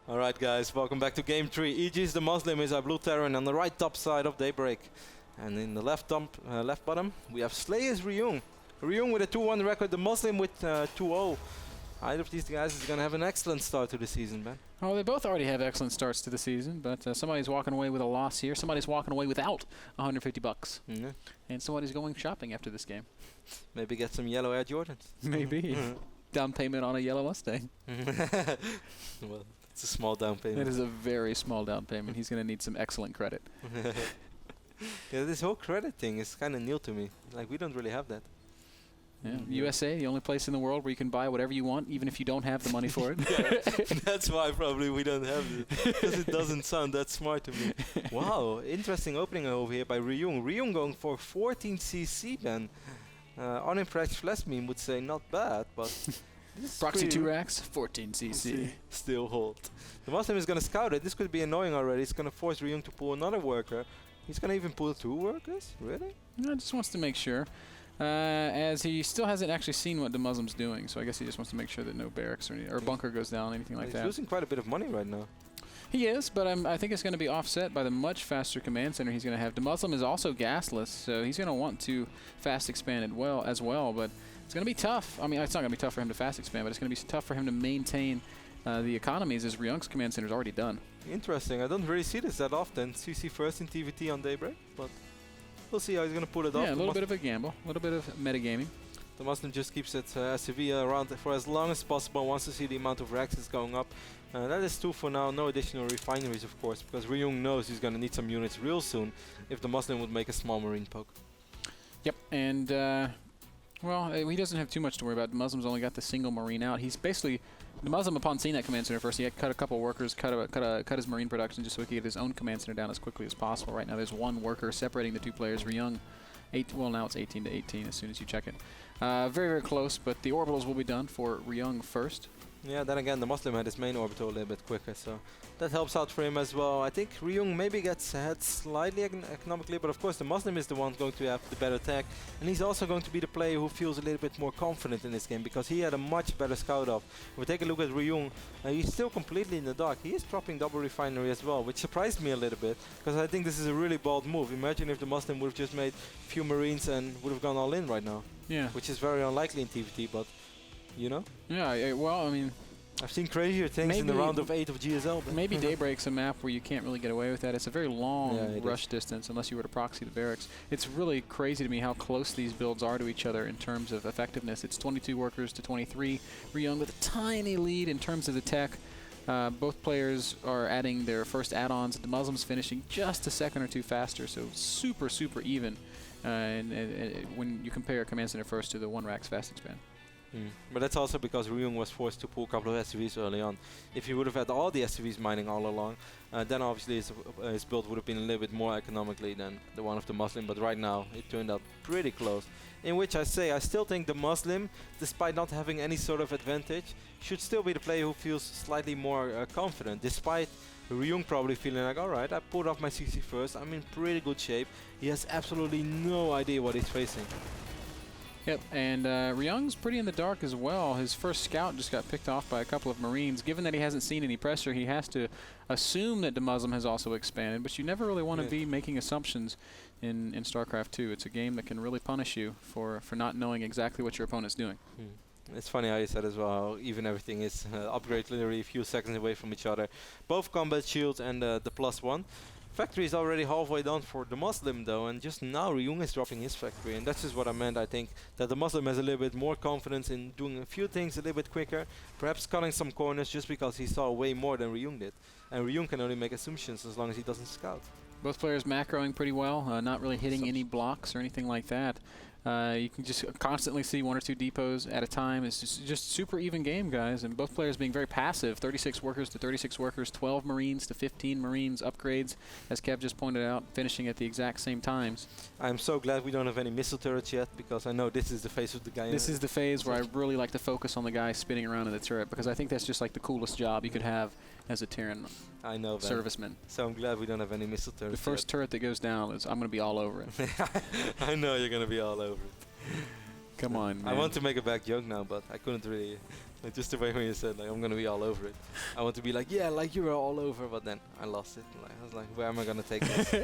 Alright guys, welcome back to Game 3. EG's DeMuslim is our blue Terran on the right top side of Daybreak. And in the left bottom, we have Slayer's Ryung. Ryung with a 2-1 record, DeMuslim with 2-0. Either of these guys is going to have an excellent start to the season, Ben. Oh, they both already have excellent starts to the season, but somebody's walking away with a loss here. Somebody's walking away without 150 bucks. And somebody's going shopping after this game. Maybe get some yellow Air Jordans. Maybe. Down payment on a yellow Mustang. Well, it's a small down payment. It is a very small down payment. He's going to need some excellent credit. Yeah, this whole credit thing is kind of new to me. Like, we don't really have that. Yeah. USA, the only place in the world where you can buy whatever you want, even if you don't have the money for it. That's why probably we don't have it, because it doesn't sound that smart to me. Wow, interesting opening over here by Ryung. Ryung going for 14cc, Ben. Unimpressed Flash meme would say not bad, but... Proxy 2 racks, 14cc. Still hold. DeMuslim is going to scout it. This could be annoying already. It's going to force Ryung to pull another worker. He's going to even pull 2 workers? Really? No, just wants to make sure. As he still hasn't actually seen what DeMuslim's doing, so I guess he just wants to make sure that no barracks or bunker goes down, anything like that. He's losing quite a bit of money right now. He is, but I think it's going to be offset by the much faster command center he's going to have. DeMuslim is also gasless, so he's going to want to fast expand it as well, but it's going to be tough. I mean, it's not going to be tough for him to fast expand, but it's going to be tough for him to maintain the economies as Ryung's command center is already done. Interesting. I don't really see this that often. CC first in TVT on Daybreak, but we'll see how he's going to pull it off. Yeah, a little bit of a gamble, a little bit of metagaming. DeMuslim just keeps it SCV around for as long as possible, wants to see the amount of racks is going up. That is 2 for now, no additional refineries of course, because Ryung knows he's going to need some units real soon if DeMuslim would make a small marine poke. Yep, and well, he doesn't have too much to worry about. DeMuslim's only got the single marine out. He's basically, DeMuslim upon seeing that command center first, he had cut a couple workers, cut his marine production just so he could get his own command center down as quickly as possible. Right now there's 1 worker separating the 2 players. Ryung, well now it's 18 to 18 as soon as you check it. Very, very close, but the orbitals will be done for Ryung first. Yeah, then again, DeMuslim had his main orbital a little bit quicker, so that helps out for him as well. I think Ryung maybe gets ahead slightly economically, but of course DeMuslim is the one going to have the better tech, and he's also going to be the player who feels a little bit more confident in this game because he had a much better scout off. If we take a look at Ryung, he's still completely in the dark. He is dropping double refinery as well, which surprised me a little bit because I think this is a really bold move. Imagine if DeMuslim would have just made a few marines and would have gone all in right now. Yeah. Which is very unlikely in TVT, but you know? Yeah, well, I mean, I've seen crazier things in the round of 8 of GSL. But maybe Daybreak's a map where you can't really get away with that. It's a very long rush distance unless you were to proxy the barracks. It's really crazy to me how close these builds are to each other in terms of effectiveness. It's 22 workers to 23. Ryung with a tiny lead in terms of the tech. Both players are adding their first add-ons. DeMuslim's finishing just a second or 2 faster, so super, super even when you compare command center first to the 1 rack's fast expand. But that's also because Ryung was forced to pull a couple of SCVs early on. If he would have had all the SCVs mining all along, then obviously his build would have been a little bit more economically than the one of DeMuslim. But right now, it turned out pretty close. In which I still think DeMuslim, despite not having any sort of advantage, should still be the player who feels slightly more confident. Despite Ryung probably feeling like, alright, I pulled off my CC first, I'm in pretty good shape. He has absolutely no idea what he's facing. Yep, and Ryung's pretty in the dark as well. His first scout just got picked off by a couple of Marines. Given that he hasn't seen any pressure, he has to assume that DeMuslim has also expanded, but you never really want to be making assumptions in StarCraft 2. It's a game that can really punish you for not knowing exactly what your opponent's doing. It's funny how you said as well, how even everything is upgrade literally a few seconds away from each other. Both combat shields and the +1. Factory is already halfway done for DeMuslim though, and just now Ryung is dropping his factory, and that's just what I meant. I think that DeMuslim has a little bit more confidence in doing a few things a little bit quicker, perhaps cutting some corners just because he saw way more than Ryung did. And Ryung can only make assumptions as long as he doesn't scout. Both players macroing pretty well, not really hitting any blocks or anything like that. You can just constantly see 1 or 2 depots at a time. It's just super even game, guys, and both players being very passive. 36 workers to 36 workers, 12 Marines to 15 Marines upgrades, as Kev just pointed out, finishing at the exact same times. I'm so glad we don't have any missile turrets yet, because I know this is the phase of the guy. This is the phase where I really like to focus on the guy spinning around in the turret, because I think that's just like the coolest job you could have as a Terran serviceman. So I'm glad we don't have any missile turrets. The first turret that goes down is I'm going to be all over it. I know you're going to be all over it. Come on, man. I want to make a back joke now, but I couldn't really Like just the way when you said, like, I'm gonna be all over it. I want to be like, yeah, like you were all over, but then I lost it. Like, I was like, where am I gonna take this?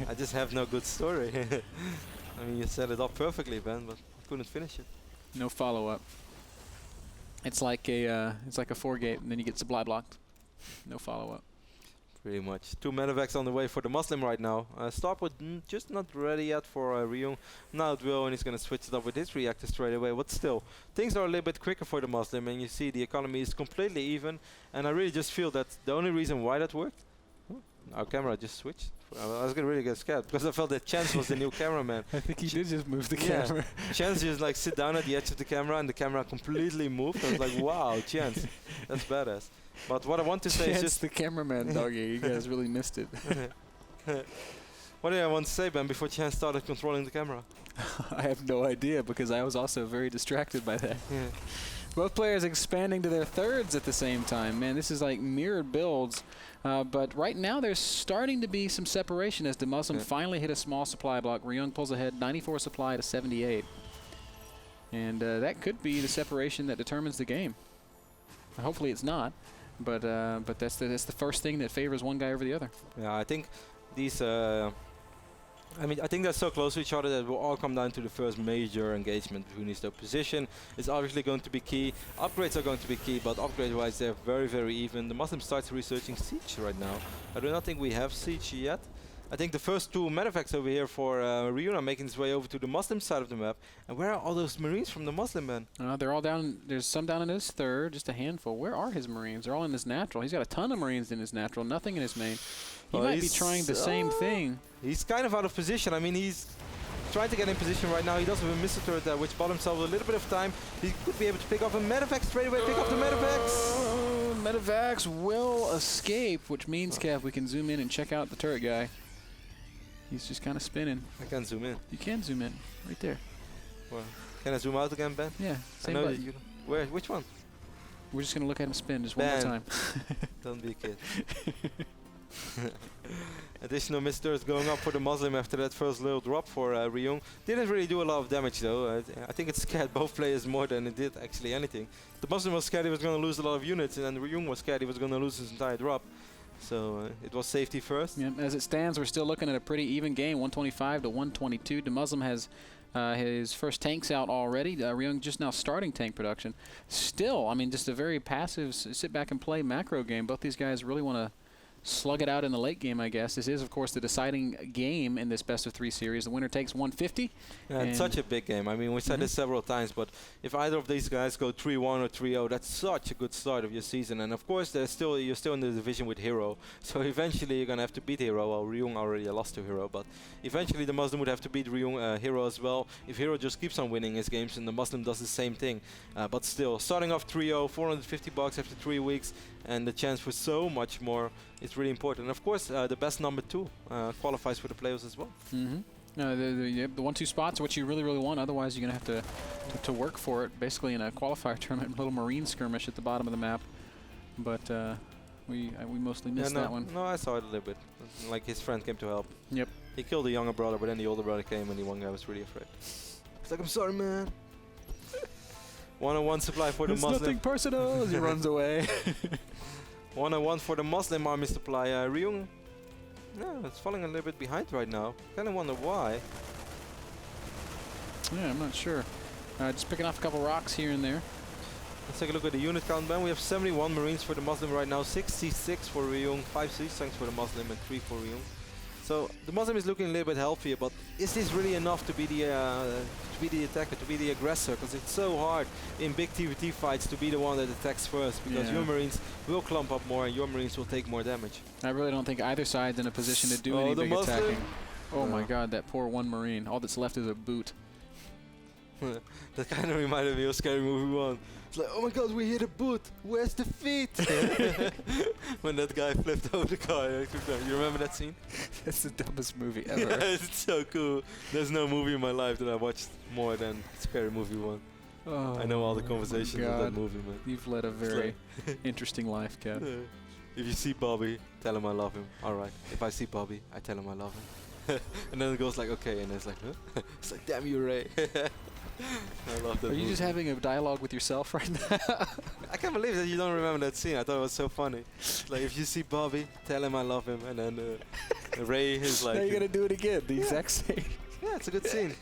I just have no good story. I mean, you set it up perfectly, Ben, but I couldn't finish it. No follow-up. It's like a 4-gate, and then you get supply blocked. No follow-up. Pretty much. 2 medevacs on the way for the Muslim right now. Starport just not ready yet for Ryung. Now it will, and he's going to switch it up with his reactor straight away. But still, things are a little bit quicker for the Muslim, and you see the economy is completely even. And I really just feel that the only reason why that worked, our camera just switched. I was gonna really get scared because I felt that Chance was the new cameraman. I think he did just move the camera. Chance just like sit down at the edge of the camera, and the camera completely moved. I was like, wow, Chance, that's badass. But what I want to say is just the cameraman, doggy. You guys really missed it. What did I want to say, Ben, before Chance started controlling the camera? I have no idea because I was also very distracted by that. Yeah. Both players expanding to their thirds at the same time. Man, this is like mirrored builds. But right now there's starting to be some separation as DeMuslim finally hit a small supply block. Ryung pulls ahead 94 supply to 78. And that could be the separation that determines the game. Hopefully it's not. But that's the first thing that favors one guy over the other. Yeah, I think these... I mean, I think they're so close to each other that it will all come down to the first major engagement between these two. Position is obviously going to be key. Upgrades are going to be key, but upgrade-wise they're very, very even. The Muslim starts researching Siege right now. I do not think we have Siege yet. I think the first 2 medevacs over here for Ryung are making his way over to the Muslim side of the map. And where are all those Marines from the Muslim, man? They're all down. There's some down in his third, just a handful. Where are his Marines? They're all in his natural. He's got a ton of Marines in his natural, nothing in his main. He might be trying the same thing. He's kind of out of position. I mean, he's trying to get in position right now. He does have a missile turret there, which bought himself a little bit of time. He could be able to pick up a medevac straight away. Pick up the medevacs. Medevacs will escape, which means, Kev, we can zoom in and check out the turret guy. He's just kind of spinning. I can zoom in. You can zoom in, right there. Well, can I zoom out again, Ben? Yeah, same button. You where? Which one? We're just going to look at him spin just one more time. Don't be a kid. Additional misters going up for the Muslim after that first little drop for Ryung. Didn't really do a lot of damage though. I think it scared both players more than it did actually anything. The Muslim was scared he was going to lose a lot of units, and then Ryung was scared he was going to lose his entire drop. So it was safety first. Yeah, as it stands, we're still looking at a pretty even game, 125 to 122. DeMuslim has his first tanks out already. Ryung just now starting tank production. Still, I mean, just a very passive sit back and play macro game. Both these guys really want to slug it out in the late game, I guess. This is, of course, the deciding game in this best-of-3 series. The winner takes 150. Yeah, it's such a big game. I mean, we said this several times, but if either of these guys go 3-1 or 3-0, that's such a good start of your season. And of course, you're still in the division with Hero, so eventually you're gonna have to beat Hero. Well, Ryung already lost to Hero, but eventually the Muslim would have to beat Ryung, Hero as well. If Hero just keeps on winning his games, and the Muslim does the same thing. But still, starting off 3-0, 450 bucks after 3 weeks, and the chance for so much more is really important. And of course, the best number 2 qualifies for the playoffs as well. The 1-2 spots are what you really, really want. Otherwise, you're going to have to work for it, basically in a qualifier tournament, a little marine skirmish at the bottom of the map. But we mostly missed that one. No, I saw it a little bit. Like his friend came to help. Yep. He killed the younger brother, but then the older brother came, and the one guy was really afraid. He's like, I'm sorry, man. 101 supply for the Muslim. It's nothing personal as he runs away. 101 for the Muslim army supply. Ryung, it's falling a little bit behind right now. Kind of wonder why. Yeah, I'm not sure. Just picking off a couple rocks here and there. Let's take a look at the unit count, Ben. We have 71 Marines for the Muslim right now, 66 for Ryung, 5 siege tanks for the Muslim, and 3 for Ryung. So the Muslim is looking a little bit healthier, but is this really enough to be the attacker, to be the aggressor? Because it's so hard in big TVT fights to be the one that attacks first, because your Marines will clump up more and your Marines will take more damage. I really don't think either side's in a position to do any big attacking. Oh my God, that poor one Marine. All that's left is a boot. That kind of reminded me of Scary Movie 1. It's like, oh my God, we hit a boot. Where's the feet? When that guy flipped over the car. You remember that scene? That's the dumbest movie ever. Yeah, it's so cool. There's no movie in my life that I watched more than Scary Movie 1. Oh, I know all the conversations of that movie, man. You've led a very interesting life, Kev. If you see Bobby, tell him I love him. All right. If I see Bobby, I tell him I love him. And then it goes like, okay, and it's like, huh? It's like, damn you, Ray. I love that movie. Are you just having a dialogue with yourself right now? I can't believe that you don't remember that scene. I thought it was so funny. Like, if you see Bobby, tell him I love him, and then Ray is like... Now you're going to do it again, the exact same. Yeah, it's a good scene.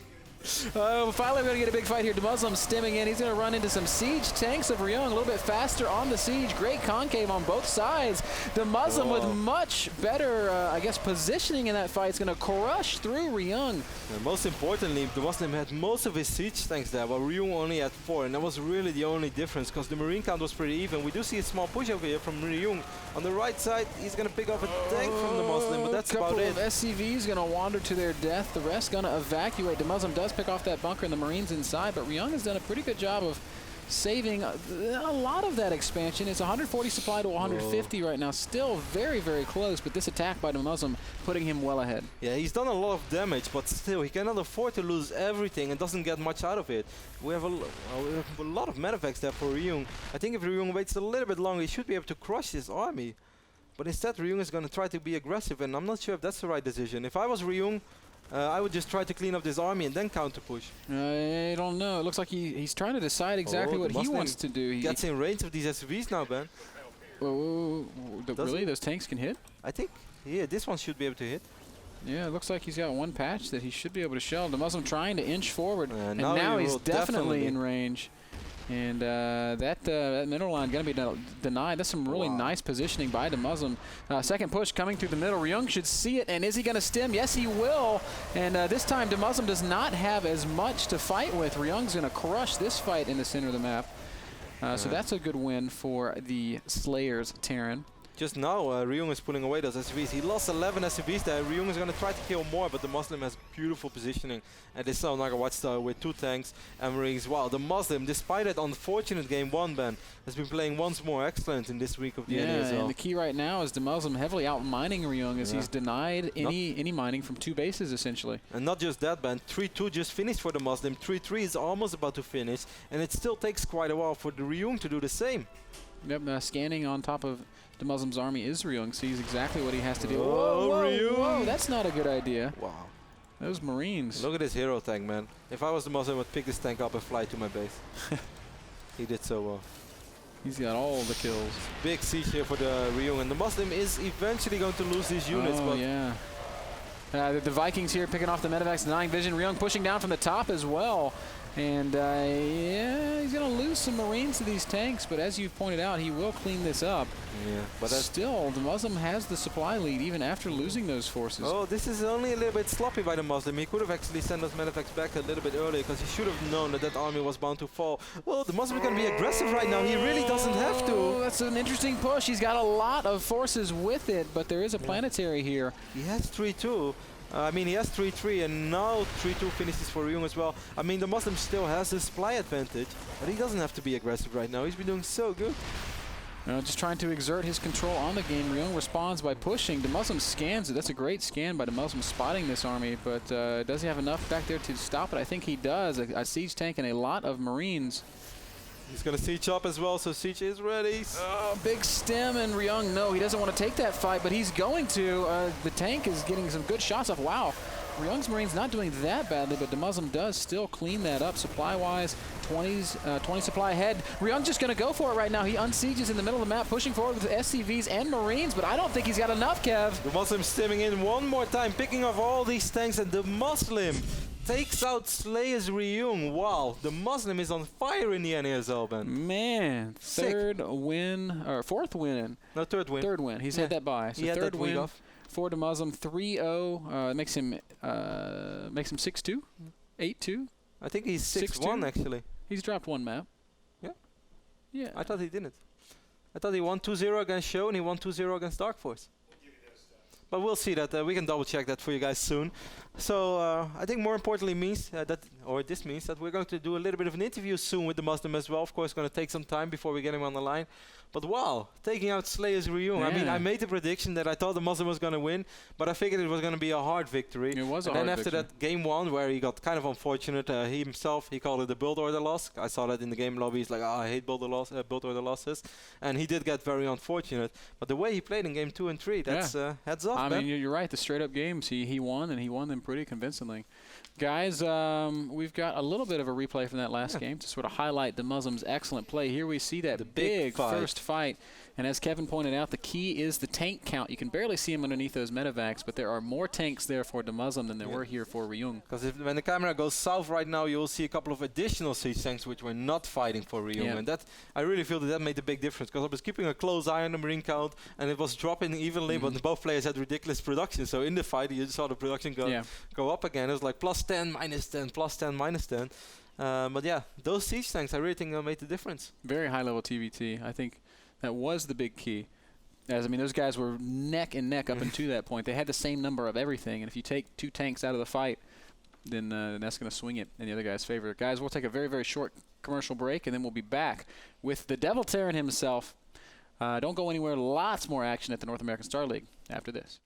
Finally, we're going to get a big fight here. DeMuslim stimming in. He's going to run into some siege tanks of Ryung. A little bit faster on the siege. Great concave on both sides. DeMuslim with much better, I guess, positioning in that fight. It's going to crush through Ryung. And most importantly, DeMuslim had most of his siege tanks there, while Ryung only had 4. And that was really the only difference, because the marine count was pretty even. We do see a small push over here from Ryung. On the right side, he's going to pick off a tank from DeMuslim, but that's about it. A couple of SCVs going to wander to their death. The rest going to evacuate. DeMuslim does pick off that bunker and the Marines inside, but Ryung has done a pretty good job of saving a lot of that expansion. It's 140 supply to 150 right now. Still very, very close, but this attack by DeMuslim putting him well ahead. Yeah, he's done a lot of damage, but still, he cannot afford to lose everything and doesn't get much out of it. We have a lot of medevacs there for Ryung. I think if Ryung waits a little bit longer, he should be able to crush his army. But instead, Ryung is going to try to be aggressive, and I'm not sure if that's the right decision. If I was Ryung, I would just try to clean up this army and then counter push. I don't know. It looks like he's trying to decide exactly what he wants to do. He gets in range of these SUVs now, Ben. Really? Those tanks can hit? I think, yeah, this one should be able to hit. Yeah, it looks like he's got one patch that he should be able to shell. DeMuslim trying to inch forward, and now he's definitely in range. And that middle line going to be denied. That's some really nice positioning by DeMuslim. Second push coming through the middle. Ryung should see it, and is he going to stem? Yes, he will. And this time, DeMuslim does not have as much to fight with. Ryung's going to crush this fight in the center of the map. So that's a good win for the Slayers, Terran. Just now, Ryung is pulling away those SUVs. He lost 11 SUVs there. Ryung is going to try to kill more, but DeMuslim has beautiful positioning. And this is Naga Watchtower with 2 tanks and Marines. Wow, DeMuslim, despite that unfortunate game 1 ban, has been playing once more excellent in this week of the NASL. And the key right now is DeMuslim heavily out-mining Ryung as he's denied any mining from 2 bases, essentially. And not just that, Ben. 3-2 just finished for DeMuslim. 3-3 is almost about to finish, and it still takes quite a while for the Ryung to do the same. Yep, scanning on top of DeMuslim's army is Ryung, sees exactly what he has to do. Whoa, that's not a good idea. Wow. Those Marines. Look at this hero tank, man. If I was DeMuslim, I would pick this tank up and fly to my base. He did so well. He's got all the kills. Big siege here for the Ryung, and DeMuslim is eventually going to lose these units. Oh, yeah. The Vikings here picking off the medevacs, denying vision. Ryung pushing down from the top as well. And yeah, he's going to lose some Marines to these tanks, but as you've pointed out, he will clean this up. Yeah, but still, DeMuslim has the supply lead even after losing those forces. Oh, this is only a little bit sloppy by DeMuslim. He could have actually sent those medevacs back a little bit earlier, because he should have known that that army was bound to fall. Well, DeMuslim is going to be aggressive right now. He really doesn't have to. Oh, that's an interesting push. He's got a lot of forces with it, but there is a planetary here. He has 3-2. I mean, he has 3-3, and now 3-2 finishes for Ryung as well. I mean, DeMuslim still has the supply advantage, but he doesn't have to be aggressive right now. He's been doing so good. Just trying to exert his control on the game. Ryung responds by pushing. DeMuslim scans it. That's a great scan by DeMuslim spotting this army, but does he have enough back there to stop it? I think he does. A siege tank and a lot of Marines. He's going to siege up as well, so siege is ready. Big stem, and Ryung, no, he doesn't want to take that fight, but he's going to. The tank is getting some good shots off. Wow, Ryung's Marines not doing that badly, but DeMuslim does still clean that up supply-wise. 20 supply ahead. Ryung just going to go for it right now. He unsieges in the middle of the map, pushing forward with SCVs and Marines, but I don't think he's got enough, Kev. DeMuslim stimming in one more time, picking off all these tanks, and DeMuslim takes out Slayers Ryung. Wow, DeMuslim is on fire in the NASL, Ben. Man, Sick. fourth win. No, third win. Third win. He's had that bye. So third win for DeMuslim. 3-0 makes him 6-2, 8-2. I think he's 6-1 actually. He's dropped one map. Yeah. Yeah. I thought he didn't. I thought he won 2-0 against Show and he won 2-0 against Dark Force. But we'll see that. We can double check that for you guys soon. So I think more importantly this means that we're going to do a little bit of an interview soon with DeMuslim as well. Of course, it's going to take some time before we get him on the line. But wow, taking out Slayers Ryung. Yeah. I mean, I made the prediction that I thought DeMuslim was going to win, but I figured it was going to be a hard victory. It was a hard victory. And then after that game 1, where he got kind of unfortunate, he called it a build order loss. I saw that in the game lobby. He's like, I hate build order losses. And he did get very unfortunate. But the way he played in game 2 and 3, that's heads off. I mean, you're right. The straight up games, he won, and he won them pretty pretty convincingly. Guys, we've got a little bit of a replay from that last game to sort of highlight DeMuslim's excellent play. Here we see that big first fight. And as Kevin pointed out, the key is the tank count. You can barely see him underneath those medevacs, but there are more tanks there for DeMuslim than there were here for Ryung. Because when the camera goes south right now, you'll see a couple of additional siege tanks which were not fighting for Ryung. And that, I really feel that made a big difference, because I was keeping a close eye on the marine count, and it was dropping evenly, but both players had ridiculous production. So in the fight, you saw the production go up again. It was like +10, -10, +10, -10. But yeah, those siege tanks, I really think made the difference. Very high-level TVT. I think that was the big key. As I mean, those guys were neck and neck up until that point. They had the same number of everything, and if you take 2 tanks out of the fight, then that's going to swing it in the other guy's favor. Guys, we'll take a very, very short commercial break, and then we'll be back with the Devil Terran himself. Don't go anywhere. Lots more action at the North American Star League after this.